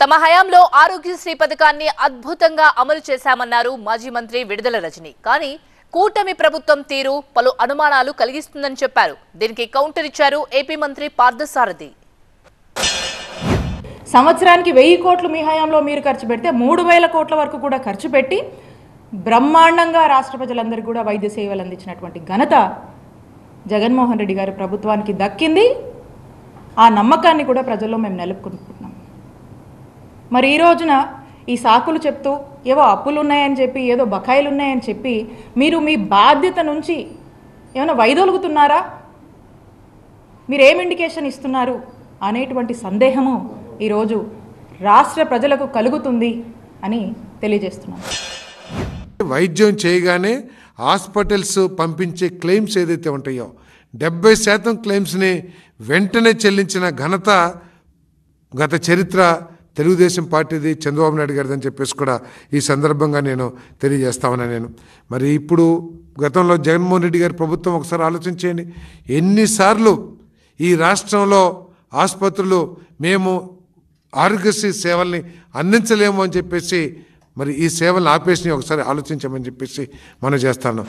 తమ హయాంలో ఆరోగ్యశ్రీ పథకాన్ని అద్భుతంగా అమలు చేశామన్నారు మాజీ మంత్రి విడుదల రజని. కానీ కూటమి ప్రభుత్వం తీరు పలు అనుమానాలు కలిగిస్తుందని చెప్పారు. దీనికి కౌంటర్ ఇచ్చారు ఏపీ మంత్రి పార్థసారథి. సంవత్సరానికి 1000 కోట్లు మీ హయాంలో మీరు ఖర్చు పెడితే 3000 కోట్ల వరకు కూడా ఖర్చు పెట్టి బ్రహ్మాండంగా రాష్ట్ర ప్రజలందరికీ కూడా వైద్య సేవలు అందించినటువంటి ఘనత జగన్మోహన్ రెడ్డి గారి ప్రభుత్వానికి దక్కింది. ఆ నమ్మకాన్ని కూడా ప్రజల్లో మేము నిలుపుకుంటున్నాం. మరి ఈ రోజున ఈ సాకులు చెప్తూ ఏవో అప్పులు ఉన్నాయని చెప్పి ఏదో బకాయిలు ఉన్నాయని చెప్పి మీరు మీ బాధ్యత నుంచి ఏమైనా వైదొలుగుతున్నారా, మీరు ఏం ఇండికేషన్ ఇస్తున్నారు అనేటువంటి సందేహము ఈరోజు రాష్ట్ర ప్రజలకు కలుగుతుంది అని తెలియజేస్తున్నాను. వైద్యం చేయగానే హాస్పిటల్స్ పంపించే క్లెయిమ్స్ ఏదైతే ఉంటాయో 70% క్లెయిమ్స్ని వెంటనే చెల్లించిన ఘనత గత చరిత్ర తెలుగుదేశం పార్టీది, చంద్రబాబు నాయుడు గారిది అని చెప్పేసి కూడా ఈ సందర్భంగా నేను తెలియజేస్తా ఉన్నాను. నేను మరి ఇప్పుడు గతంలో జగన్మోహన్ రెడ్డి గారి ప్రభుత్వం ఒకసారి ఆలోచించేయండి, ఎన్నిసార్లు ఈ రాష్ట్రంలో ఆసుపత్రులు మేము ఆరోగ్యశ్రీ సేవల్ని అందించలేము అని చెప్పేసి మరి ఈ సేవలను ఆపేసి ఒకసారి ఆలోచించమని చెప్పేసి మనం చేస్తాను.